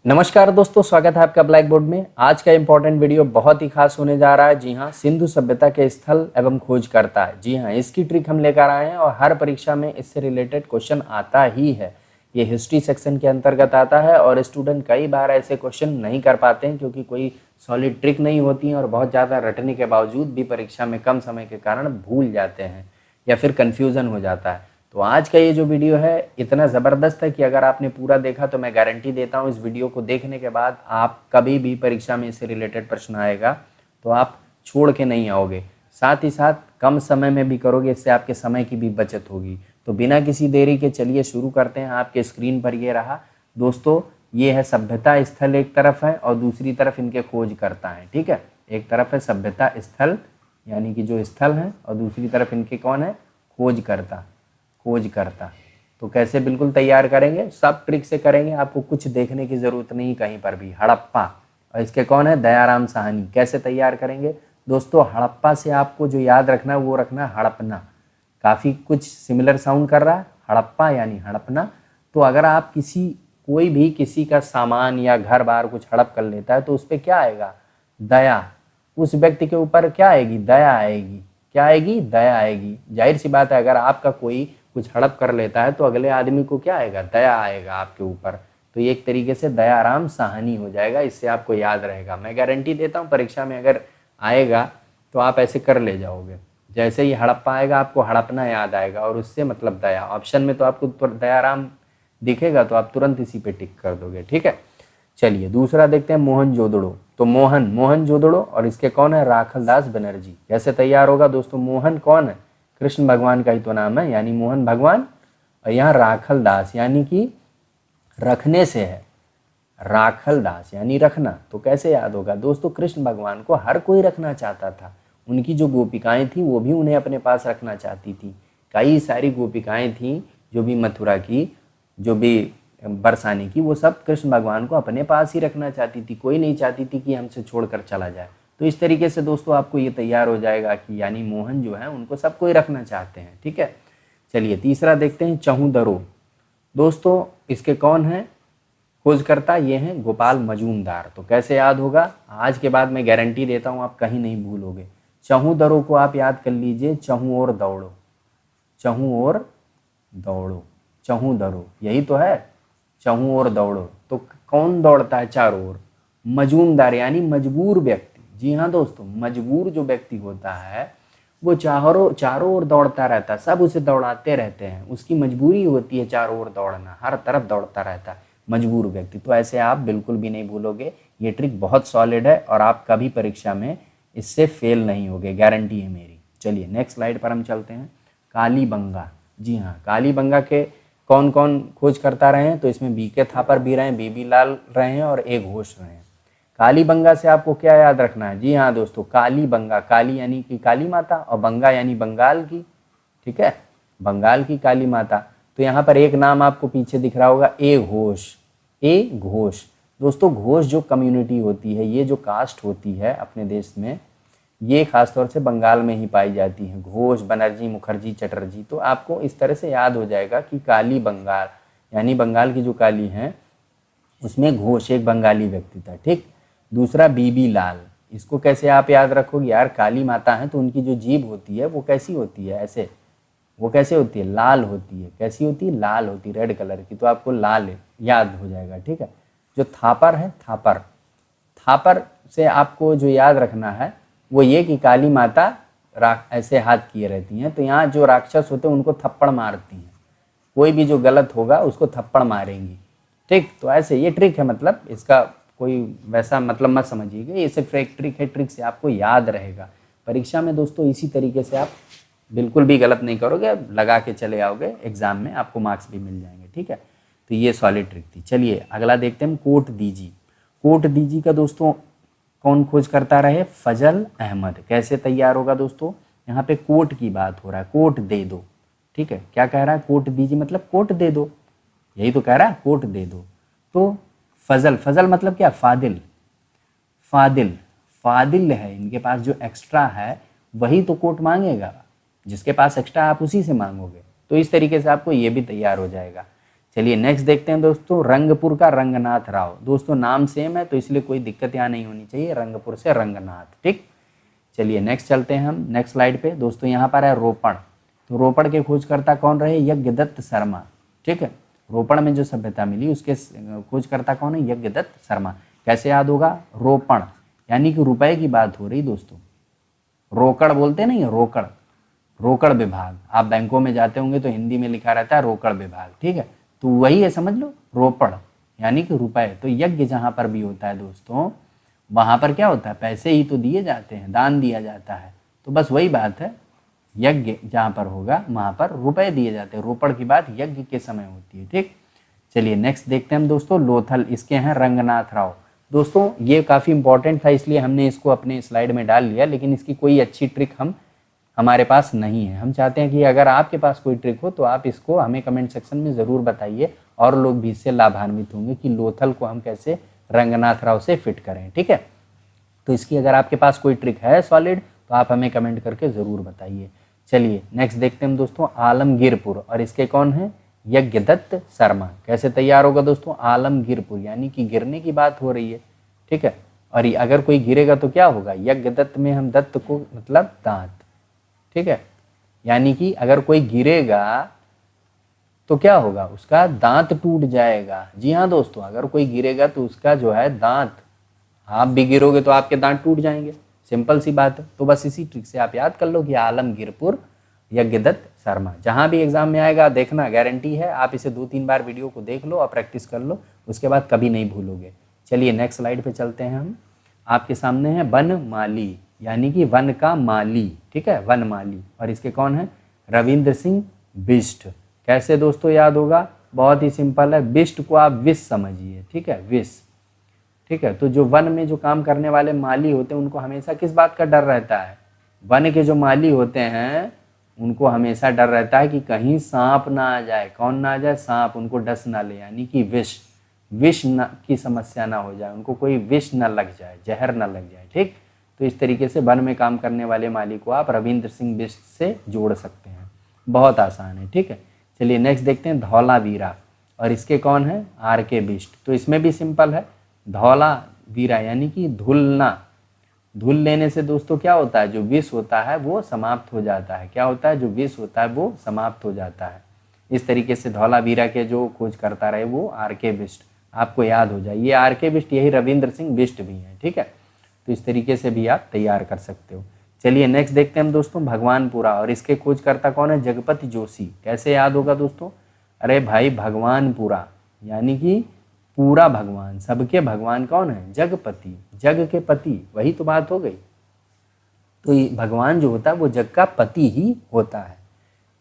नमस्कार दोस्तों, स्वागत है आपका ब्लैक बोर्ड में। आज का इंपॉर्टेंट वीडियो बहुत ही खास होने जा रहा है। जी हाँ, सिंधु सभ्यता के स्थल एवं खोज करता है। जी हाँ, इसकी ट्रिक हम लेकर आए हैं और हर परीक्षा में इससे रिलेटेड क्वेश्चन आता ही है। ये हिस्ट्री सेक्शन के अंतर्गत आता है और स्टूडेंट कई बार ऐसे क्वेश्चन नहीं कर पाते हैं क्योंकि कोई सॉलिड ट्रिक नहीं होती है और बहुत ज़्यादा रटने के बावजूद भी परीक्षा में कम समय के कारण भूल जाते हैं या फिर कन्फ्यूज़न हो जाता है। तो आज का ये जो वीडियो है इतना ज़बरदस्त है कि अगर आपने पूरा देखा तो मैं गारंटी देता हूँ इस वीडियो को देखने के बाद आप कभी भी परीक्षा में इससे रिलेटेड प्रश्न आएगा तो आप छोड़ के नहीं आओगे। साथ ही साथ कम समय में भी करोगे, इससे आपके समय की भी बचत होगी। तो बिना किसी देरी के चलिए शुरू करते हैं। आपके स्क्रीन पर ये रहा दोस्तों, ये है सभ्यता स्थल एक तरफ है और दूसरी तरफ इनके खोज करता है। ठीक है, एक तरफ है सभ्यता स्थल यानी कि जो स्थल है और दूसरी तरफ इनके कौन है, खोज करता। तो कैसे बिल्कुल तैयार करेंगे, सब ट्रिक से करेंगे, आपको कुछ देखने की ज़रूरत नहीं कहीं पर भी। हड़प्पा और इसके कौन है, दयाराम साहनी। कैसे तैयार करेंगे दोस्तों, हड़प्पा से आपको जो याद रखना है वो रखना है हड़पना। काफ़ी कुछ सिमिलर साउंड कर रहा है, हड़प्पा यानी हड़पना। तो अगर आप कोई भी किसी का सामान या घर बार कुछ हड़प कर लेता है तो उस पर क्या आएगा, दया। उस व्यक्ति के ऊपर क्या आएगी, दया आएगी। क्या आएगी, दया आएगी। जाहिर सी बात है, अगर आपका कोई कुछ हड़प कर लेता है तो अगले आदमी को क्या आएगा, दया आएगा आपके ऊपर। तो ये एक तरीके से दयाराम साहनी हो जाएगा। इससे आपको याद रहेगा, मैं गारंटी देता हूँ परीक्षा में अगर आएगा तो आप ऐसे कर ले जाओगे। जैसे ही हड़प्पा आएगा आपको हड़पना याद आएगा और उससे मतलब दया। ऑप्शन में तो आपको दयाराम दिखेगा तो आप तुरंत इसी पे टिक कर दोगे। ठीक है, चलिए दूसरा देखते हैं, मोहनजोदड़ो। तो मोहनजोदड़ो और इसके कौन है, राखलदास बनर्जी। कैसे तैयार होगा दोस्तों, मोहन कौन है, कृष्ण भगवान का ही तो नाम है यानी मोहन भगवान, और यहाँ राखलदास यानी कि रखने से है, राखलदास यानी रखना। तो कैसे याद होगा दोस्तों, कृष्ण भगवान को हर कोई रखना चाहता था। उनकी जो गोपिकाएं थी वो भी उन्हें अपने पास रखना चाहती थी। कई सारी गोपिकाएं थी जो भी मथुरा की, जो भी बरसाने की, वो सब कृष्ण भगवान को अपने पास ही रखना चाहती थी। कोई नहीं चाहती थी कि हमसे छोड़कर चला जाए। तो इस तरीके से दोस्तों आपको ये तैयार हो जाएगा कि यानी मोहन जो है उनको सब कोई रखना चाहते हैं। ठीक है, चलिए तीसरा देखते हैं, चहुदरो। दोस्तों इसके कौन है, खोजकर्ता, ये हैं गोपाल मजूमदार। तो कैसे याद होगा, आज के बाद मैं गारंटी देता हूँ आप कहीं नहीं भूलोगे। चहुदरो को आप याद कर लीजिए, चहु और दौड़ो, चहु और दौड़ो, चहुदरो यही तो है, चहु और दौड़ो। तो कौन दौड़ता है चारों ओर, मजूमदार यानी मजबूर व्यक्ति। जी हाँ दोस्तों, मजबूर जो व्यक्ति होता है वो चारों ओर दौड़ता रहता है, सब उसे दौड़ाते रहते हैं। उसकी मजबूरी होती है चारों ओर दौड़ना, हर तरफ दौड़ता रहता है मजबूर व्यक्ति। तो ऐसे आप बिल्कुल भी नहीं भूलोगे। ये ट्रिक बहुत सॉलिड है और आप कभी परीक्षा में इससे फेल नहीं होगे, गारंटी है मेरी। चलिए नेक्स्ट स्लाइड पर हम चलते हैं, कालीबंगा। जी हाँ, कालीबंगा के कौन कौन खोज करता रहे हैं, तो इसमें बीके थापर भी रहे हैं, बीबी लाल रहे हैं और ए घोष रहे हैं। कालीबंगा से आपको क्या याद रखना है, जी हाँ दोस्तों, कालीबंगा, काली यानी कि काली माता और बंगा यानी बंगाल की। ठीक है, बंगाल की काली माता। तो यहाँ पर एक नाम आपको पीछे दिख रहा होगा, ए घोष। ए घोष दोस्तों, घोष जो कम्युनिटी होती है, ये जो कास्ट होती है अपने देश में, ये खासतौर से बंगाल में ही पाई जाती है। घोष, बनर्जी, मुखर्जी, चटर्जी। तो आपको इस तरह से याद हो जाएगा कि काली बंगाल यानी बंगाल की जो काली हैं उसमें घोष एक बंगाली व्यक्ति था। ठीक, दूसरा बीबी लाल। इसको कैसे आप याद रखोगे यार, काली माता है तो उनकी जो जीभ होती है वो कैसी होती है, ऐसे, वो कैसे होती है, लाल होती है। कैसी होती है, लाल होती है, रेड कलर की। तो आपको लाल याद हो जाएगा। ठीक है, जो थापर है, थापर से आपको जो याद रखना है वो ये कि काली माता ऐसे हाथ किए रहती हैं। तो यहाँ जो राक्षस होते हैं उनको थप्पड़ मारती हैं, कोई भी जो गलत होगा उसको थप्पड़ मारेंगी। ठीक, तो ऐसे ये ट्रिक है, मतलब इसका कोई वैसा मतलब मत समझिएगा, ये सिर्फ एक ट्रिक है। ट्रिक से आपको याद रहेगा परीक्षा में दोस्तों। इसी तरीके से आप बिल्कुल भी गलत नहीं करोगे, लगा के चले आओगे एग्जाम में, आपको मार्क्स भी मिल जाएंगे। ठीक है, तो ये सॉलिड ट्रिक थी। चलिए अगला देखते हैं, कोट दीजी। कोट दीजी का दोस्तों कौन खोज करता रहे, फजल अहमद। कैसे तैयार होगा दोस्तों, यहाँ पे कोट की बात हो रहा है, कोट दे दो। ठीक है, क्या कह रहा है, कोट दीजिए मतलब कोट दे दो, यही तो कह रहा है, कोट दे दो। तो फजल मतलब क्या, फादिल है, इनके पास जो एक्स्ट्रा है वही तो कोट मांगेगा, जिसके पास एक्स्ट्रा आप उसी से मांगोगे। तो इस तरीके से आपको ये भी तैयार हो जाएगा। चलिए नेक्स्ट देखते हैं दोस्तों, रंगपुर का रंगनाथ राव। दोस्तों नाम सेम है तो इसलिए कोई दिक्कत यहाँ नहीं होनी चाहिए, रंगपुर से रंगनाथ, ठीक। चलिए नेक्स्ट चलते हैं हम नेक्स्ट स्लाइड पे। दोस्तों यहाँ पर है रोपण, तो रोपण के खोजकर्ता कौन रहे, यज्ञदत्त शर्मा, ठीक है। रोपण में जो सभ्यता मिली उसके खोजकर्ता कौन है, यज्ञदत्त शर्मा। कैसे याद होगा, रोपण यानी कि रुपए की बात हो रही दोस्तों, रोकड़ बोलते नहीं, रोकड़, रोकड़ विभाग। आप बैंकों में जाते होंगे तो हिंदी में लिखा रहता है रोकड़ विभाग, ठीक है, तो वही है, समझ लो, रोपड़ यानी कि रुपए। तो यज्ञ जहाँ पर भी होता है दोस्तों, वहाँ पर क्या होता है, पैसे ही तो दिए जाते हैं, दान दिया जाता है, तो बस वही बात है, यज्ञ जहाँ पर होगा वहाँ पर रुपए दिए जाते हैं। रोपड़ की बात यज्ञ के समय होती है, ठीक। चलिए नेक्स्ट देखते हैं हम दोस्तों, लोथल, इसके हैं रंगनाथ राव। दोस्तों ये काफ़ी इंपॉर्टेंट था इसलिए हमने इसको अपने स्लाइड में डाल लिया, लेकिन इसकी कोई अच्छी ट्रिक हमारे पास नहीं है। हम चाहते हैं कि अगर आपके पास कोई ट्रिक हो तो आप इसको हमें कमेंट सेक्शन में ज़रूर बताइए, और लोग भी इससे लाभान्वित होंगे कि लोथल को हम कैसे रंगनाथ राव से फिट करें, ठीक है। तो इसकी अगर आपके पास कोई ट्रिक है सॉलिड तो आप हमें कमेंट करके ज़रूर बताइए। चलिए नेक्स्ट देखते हैं दोस्तों, आलमगीरपुर, और इसके कौन है, यज्ञदत्त शर्मा। कैसे तैयार होगा दोस्तों, आलमगीरपुर यानी कि गिरने की बात हो रही है, ठीक है। और अगर कोई गिरेगा तो क्या होगा, यज्ञदत्त में हम दत्त को मतलब दांत, ठीक है, यानी कि अगर कोई गिरेगा तो क्या होगा, उसका दांत टूट जाएगा। जी हाँ दोस्तों, अगर कोई गिरेगा तो उसका जो है दांत, आप भी गिरोगे तो आपके दांत टूट जाएंगे, सिंपल सी बात है। तो बस इसी ट्रिक से आप याद कर लो कि आलमगीरपुर यज्ञदत्त शर्मा। जहाँ भी एग्जाम में आएगा देखना, गारंटी है, आप इसे 2-3 बार वीडियो को देख लो और प्रैक्टिस कर लो, उसके बाद कभी नहीं भूलोगे। चलिए नेक्स्ट स्लाइड पे चलते हैं हम। आपके सामने है वन माली, यानी कि वन का माली, ठीक है, वन माली, और इसके कौन है, रविंद्र सिंह बिष्ट। कैसे दोस्तों याद होगा, बहुत ही सिंपल है, बिष्ट को आप विष समझिए, ठीक है, विष, ठीक है। तो जो वन में जो काम करने वाले माली होते हैं उनको हमेशा किस बात का डर रहता है, वन के जो माली होते हैं उनको हमेशा डर रहता है कि कहीं सांप ना आ जाए, कौन ना आ जाए, सांप उनको डस ना ले, यानी कि विष, विष न की समस्या ना हो जाए, उनको कोई विष ना लग जाए, जहर ना लग जाए, ठीक। तो इस तरीके से वन में काम करने वाले माली को आप रविंद्र सिंह बिष्ट से जोड़ सकते हैं, बहुत आसान है, ठीक है। चलिए नेक्स्ट देखते हैं, धौलावीरा, और इसके कौन है, आर.के. बिष्ट। तो इसमें भी सिंपल है, धौलावीरा यानी कि धुलना, धुल लेने से दोस्तों क्या होता है, जो विष होता है वो समाप्त हो जाता है, क्या होता है, जो विष होता है वो समाप्त हो जाता है। इस तरीके से धौलावीरा के जो खोज करता रहे वो आर.के. बिष्ट, आपको याद हो जाए, ये आर.के. बिष्ट यही रविंद्र सिंह बिष्ट भी हैं, ठीक है। तो इस तरीके से भी आप तैयार कर सकते हो। चलिए नेक्स्ट देखते हैं हम दोस्तों, भगवानपुरा, और इसके खोजकर्ता कौन है, जगपति जोशी। कैसे याद होगा दोस्तों, अरे भाई भगवानपुरा यानी कि पूरा भगवान, सबके भगवान कौन है, जगपति, जग के पति, वही तो बात हो गई। तो ये भगवान जो होता है वो जग का पति ही होता है।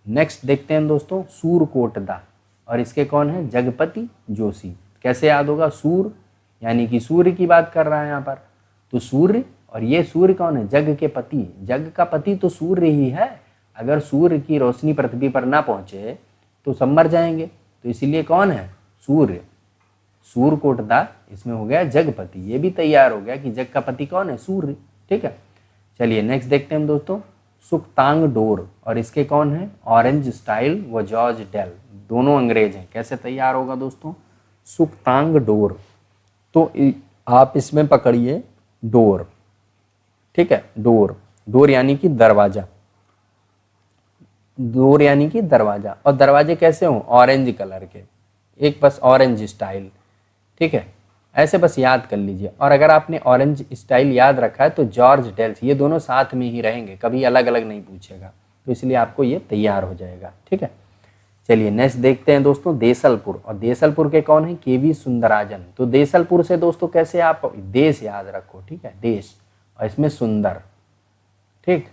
नेक्स्ट देखते हैं दोस्तों, सूरकोटदा, और इसके कौन है, जगपति जोशी। कैसे याद होगा, सूर यानी कि सूर्य की बात कर रहा है यहाँ पर, तो सूर्य, और ये सूर्य कौन है, जग के पति, जग का पति तो सूर्य ही है। अगर सूर्य की रोशनी पृथ्वी पर ना पहुंचे तो सब मर जाएंगे, तो इसीलिए कौन है, सूर्य, सूरकोटदा, इसमें हो गया जगपति, ये भी तैयार हो गया कि जग का पति कौन है, सूर्य, ठीक है। चलिए नेक्स्ट देखते हैं हम दोस्तों, सुखतांगडोर, और इसके कौन है, ऑरेंज स्टाइल व जॉर्ज डेल, दोनों अंग्रेज हैं। कैसे तैयार होगा दोस्तों, सुखतांगडोर, तो आप इसमें पकड़िए डोर, ठीक है, डोर, डोर यानी कि दरवाजा, डोर यानी कि दरवाजा, और दरवाजे कैसे हों, ऑरेंज कलर के, एक बस ऑरेंज स्टाइल, ठीक है, ऐसे बस याद कर लीजिए। और अगर आपने ऑरेंज स्टाइल याद रखा है तो जॉर्ज डेल्स, ये दोनों साथ में ही रहेंगे, कभी अलग अलग नहीं पूछेगा, तो इसलिए आपको ये तैयार हो जाएगा, ठीक है। चलिए नेक्स्ट देखते हैं दोस्तों, देसलपुर, और देसलपुर के कौन है, के.वी. सुंदराजन। तो देसलपुर से दोस्तों कैसे आप देश याद रखो, ठीक है, देश, और इसमें सुंदर, ठीक,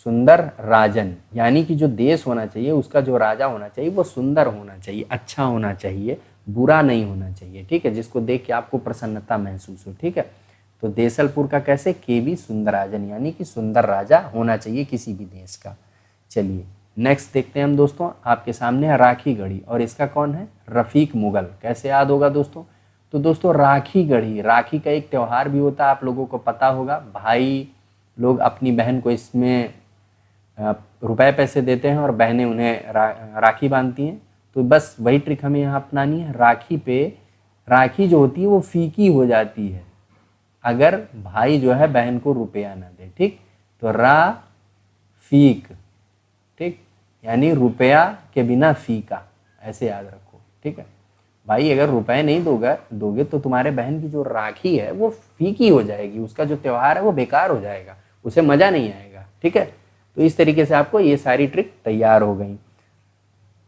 सुंदर राजन, यानी कि जो देश होना चाहिए उसका जो राजा होना चाहिए वो सुंदर होना चाहिए, अच्छा होना चाहिए, बुरा नहीं होना चाहिए, ठीक है, जिसको देख के आपको प्रसन्नता महसूस हो, ठीक है। तो देसलपुर का कैसे, के.वी. सुंदराजन, यानी कि सुंदर राजा होना चाहिए किसी भी देश का। चलिए नेक्स्ट देखते हैं हम दोस्तों, आपके सामने है राखी गढ़ी, और इसका कौन है, रफीक मुगल। कैसे याद होगा दोस्तों, तो दोस्तों राखी गढ़ी, राखी का एक त्यौहार भी होता है, आप लोगों को पता होगा, भाई लोग अपनी बहन को इसमें रुपए पैसे देते हैं और बहनें उन्हें राखी बांधती हैं, तो बस वही ट्रिक हमें यहाँ अपनानी है। राखी पे, राखी जो होती है वो फीकी हो जाती है अगर भाई जो है बहन को रुपया ना दे, ठीक। तो रा फीक, ठीक, यानी रुपया के बिना फीका, ऐसे याद रखो, ठीक है। भाई अगर रुपए नहीं दोगे तो तुम्हारे बहन की जो राखी है वो फीकी हो जाएगी, उसका जो त्यौहार है वो बेकार हो जाएगा, उसे मज़ा नहीं आएगा, ठीक है। तो इस तरीके से आपको ये सारी ट्रिक तैयार हो गई।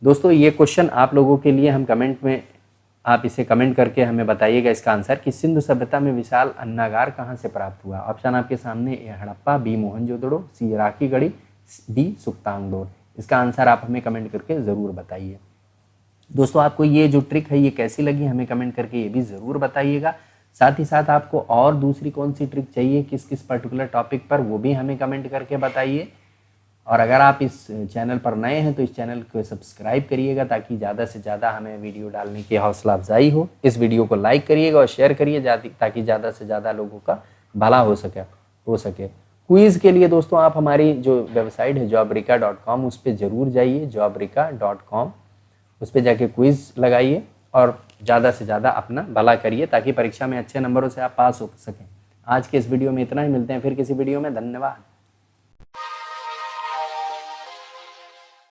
दोस्तों ये क्वेश्चन आप लोगों के लिए हम कमेंट में, आप इसे कमेंट करके हमें बताइएगा इसका आंसर कि सिंधु सभ्यता में विशाल अन्नागार कहाँ से प्राप्त हुआ। ऑप्शन आपके सामने, ए हड़प्पा, बी मोहनजोदड़ो, सी राखी गढ़ी, डी सुक्तांगडोर। इसका आंसर आप हमें कमेंट करके ज़रूर बताइए। दोस्तों आपको ये जो ट्रिक है ये कैसी लगी हमें कमेंट करके ये भी ज़रूर बताइएगा। साथ ही साथ आपको और दूसरी कौन सी ट्रिक चाहिए, किस किस पर्टिकुलर टॉपिक पर, वो भी हमें कमेंट करके बताइए। और अगर आप इस चैनल पर नए हैं तो इस चैनल को सब्सक्राइब करिएगा ताकि ज़्यादा से ज़्यादा हमें वीडियो डालने की हौसला अफजाई हो। इस वीडियो को लाइक करिएगा और शेयर करिए ताकि ज़्यादा से ज़्यादा लोगों का भला हो सके। क्विज़ के लिए दोस्तों आप हमारी जो वेबसाइट है jobrika.com उस पर ज़रूर जाइए, jobrika.com, उस पर जाके क्विज़ लगाइए और ज़्यादा से ज़्यादा अपना भला करिए ताकि परीक्षा में अच्छे नंबरों से आप पास हो सकें। आज के इस वीडियो में इतना ही, मिलते हैं फिर किसी वीडियो में। धन्यवाद।